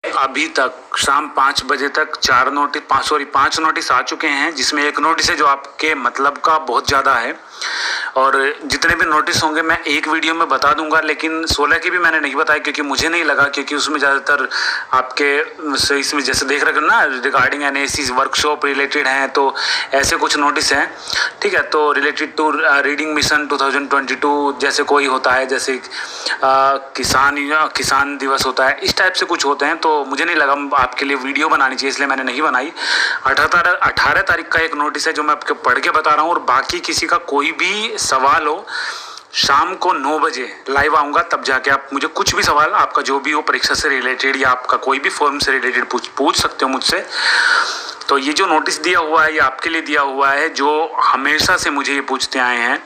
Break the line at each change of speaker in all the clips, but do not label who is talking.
अभी तक शाम 5 बजे तक 5 नोटिस आ चुके हैं, जिसमें एक नोटिस है जो आपके मतलब का बहुत ज़्यादा है। और जितने भी नोटिस होंगे मैं एक वीडियो में बता दूंगा, लेकिन 16 की भी मैंने नहीं बताया क्योंकि मुझे नहीं लगा, क्योंकि उसमें ज़्यादातर आपके इसमें जैसे देख रहे हो ना रिगार्डिंग एनएसी वर्कशॉप रिलेटेड हैं, तो ऐसे कुछ नोटिस हैं। ठीक है, तो रिलेटेड टू रीडिंग मिशन 2022 जैसे कोई होता है, जैसे किसान दिवस होता है, इस टाइप से कुछ होते हैं। तो मुझे नहीं लगा आपके लिए वीडियो बनानी चाहिए, इसलिए मैंने नहीं बनाई। 18 तारीख का एक नोटिस है जो मैं आपको पढ़ के बता रहा हूँ, और बाकी किसी का कोई भी सवाल हो शाम को 9 बजे लाइव आऊँगा, तब जाके आप मुझे कुछ भी सवाल आपका जो भी हो परीक्षा से रिलेटेड या आपका कोई भी फॉर्म से रिलेटेड पूछ सकते हो मुझसे। तो ये जो नोटिस दिया हुआ है ये आपके लिए दिया हुआ है, जो हमेशा से मुझे ये पूछते आए हैं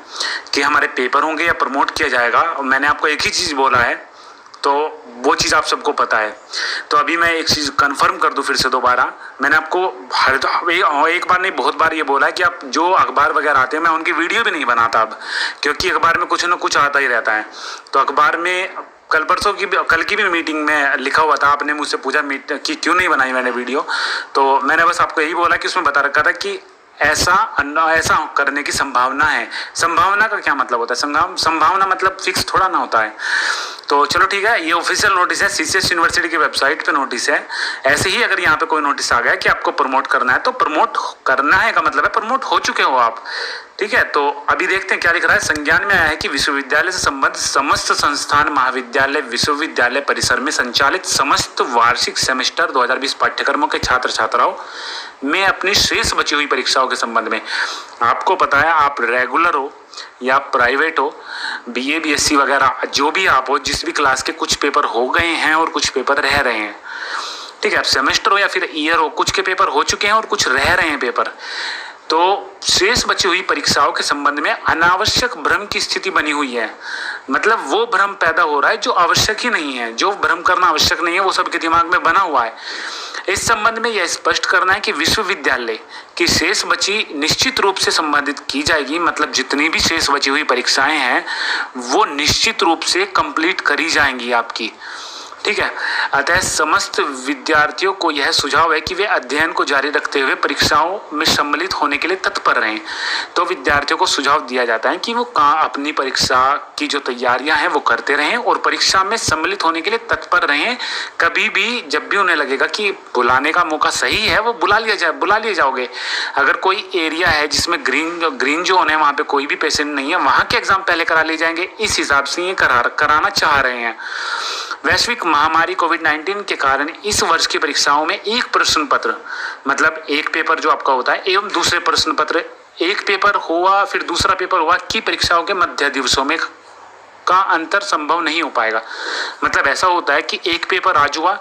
कि हमारे पेपर होंगे या प्रमोट किया जाएगा। मैंने आपको एक ही चीज़ बोला है, तो वो चीज़ आप सबको पता है। तो अभी मैं एक चीज़ कंफर्म कर दूं फिर से दोबारा, मैंने आपको एक बार नहीं बहुत बार ये बोला है कि आप जो अखबार वगैरह आते हैं मैं उनकी वीडियो भी नहीं बनाता अब, क्योंकि अखबार में कुछ ना कुछ आता ही रहता है। तो अखबार में कल की भी मीटिंग में लिखा हुआ था, आपने मुझसे पूछा कि क्यों नहीं बनाई मैंने वीडियो, तो मैंने बस आपको यही बोला कि उसमें बता रखा था कि ऐसा करने की संभावना है। संभावना का क्या मतलब होता है? संभावना मतलब फिक्स थोड़ा ना होता है। तो चलो ठीक है, ये ऑफिशियल नोटिस है, सीसीएस यूनिवर्सिटी की वेबसाइट पे नोटिस है। ऐसे ही अगर यहाँ पे कोई नोटिस आ गया कि आपको प्रमोट करना है, तो प्रमोट करना है का मतलब है प्रमोट हो चुके हो आप। ठीक है, तो अभी देखते हैं क्या लिख रहा है। संज्ञान में आया है कि विश्वविद्यालय से संबद्ध समस्त संस्थान महाविद्यालय विश्वविद्यालय परिसर में संचालित समस्त वार्षिक सेमेस्टर 2020 पाठ्यक्रमों के छात्र छात्राओं में अपनी शेष बची हुई परीक्षाओं के संबंध में, आपको पता है आप रेगुलर हो या प्राइवेट हो, बीए बीएससी वगैरह जो भी आप हो, जिस भी क्लास के कुछ पेपर हो गए हैं और कुछ पेपर रह रहे हैं। ठीक है, आप सेमेस्टर हो या फिर ईयर हो, कुछ के पेपर हो चुके हैं और कुछ रह रहे हैं पेपर। तो शेष बची हुई परीक्षाओं के संबंध में अनावश्यक भ्रम की स्थिति बनी हुई है। मतलब वो भ्रम पैदा हो रहा है जो आवश्यक ही नहीं है, जो भ्रम करना आवश्यक नहीं है वो सबके दिमाग में बना हुआ है। इस संबंध में यह स्पष्ट करना है कि विश्वविद्यालय की शेष बची निश्चित रूप से संबंधित की जाएगी। मतलब जितनी भी शेष बची हुई परीक्षाएं हैं वो निश्चित रूप से कंप्लीट करी जाएंगी आपकी। ठीक है, अतः समस्त विद्यार्थियों को यह सुझाव है कि वे अध्ययन को जारी रखते हुए परीक्षाओं में सम्मिलित होने के लिए तत्पर रहें। तो विद्यार्थियों को सुझाव दिया जाता है कि वो अपनी परीक्षा की जो तैयारियां हैं वो करते रहें और परीक्षा में सम्मिलित होने के लिए तत्पर रहें। कभी भी जब भी उन्हें लगेगा कि बुलाने का मौका सही है वो बुला लिए जाओगे। अगर कोई एरिया है जिसमें ग्रीन जोन है, वहाँ पे कोई भी पेशेंट नहीं है, वहाँ के एग्जाम पहले करा लिए जाएंगे। इस हिसाब से ये कराना चाह रहे हैं। वैश्विक महामारी कोविड-19 के कारण इस वर्ष की परीक्षाओं में एक प्रश्न पत्र, मतलब एक पेपर जो आपका होता है एवं दूसरे प्रश्न पत्र, एक पेपर हुआ फिर दूसरा पेपर हुआ की परीक्षाओं के मध्य दिवसों में का अंतर संभव नहीं हो पाएगा। मतलब ऐसा होता है कि एक पेपर आज हुआ,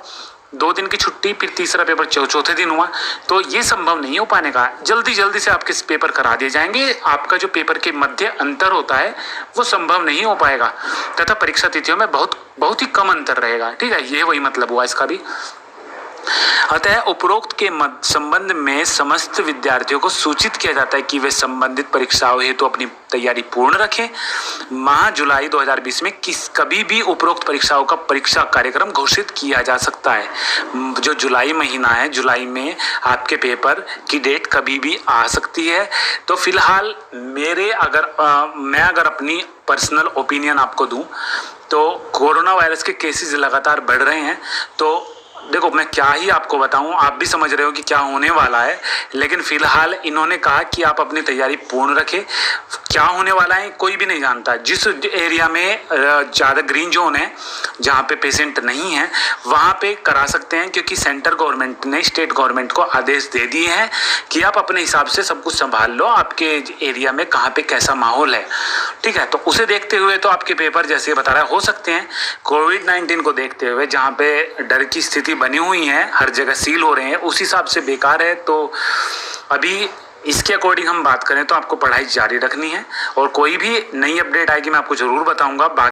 2 दिन की छुट्टी, फिर तीसरा पेपर चौथे दिन हुआ, तो ये संभव नहीं हो पाने का। जल्दी से आपके पेपर करा दिए जाएंगे। आपका जो पेपर के मध्य अंतर होता है वो संभव नहीं हो पाएगा तथा परीक्षा तिथियों में बहुत ही कम अंतर रहेगा। ठीक है, ये वही मतलब हुआ इसका भी। अतः उपरोक्त के संबंध में समस्त विद्यार्थियों को सूचित किया जाता है कि वे संबंधित परीक्षाओं हेतु अपनी तैयारी पूर्ण रखें। माह जुलाई 2020 में कभी भी उपरोक्त परीक्षाओं का परीक्षा कार्यक्रम घोषित किया जा सकता है। जो जुलाई महीना है, जुलाई में आपके पेपर की डेट कभी भी आ सकती है। तो फिलहाल मैं अगर अपनी पर्सनल ओपिनियन आपको दूं तो कोरोना वायरस के केसेस लगातार बढ़ रहे हैं। तो देखो मैं क्या ही आपको बताऊं, आप भी समझ रहे हो कि क्या होने वाला है, लेकिन फिलहाल इन्होंने कहा कि आप अपनी तैयारी पूर्ण रखें। क्या होने वाला है कोई भी नहीं जानता। जिस एरिया में ज़्यादा ग्रीन जोन है, जहाँ पे पेशेंट नहीं है, वहाँ पे करा सकते हैं, क्योंकि सेंटर गवर्नमेंट ने स्टेट गवर्नमेंट को आदेश दे दिए हैं कि आप अपने हिसाब से सब कुछ संभाल लो, आपके एरिया में कहाँ पे कैसा माहौल है। ठीक है, तो उसे देखते हुए तो आपके पेपर जैसे बता रहा है हो सकते हैं। कोविड-19 को देखते हुए जहाँ पे डर की स्थिति बनी हुई है, हर जगह सील हो रहे हैं, उस हिसाब से बेकार है। तो अभी इसके अकॉर्डिंग हम बात करें तो आपको पढ़ाई जारी रखनी है और कोई भी नई अपडेट आएगी मैं आपको ज़रूर बताऊंगा।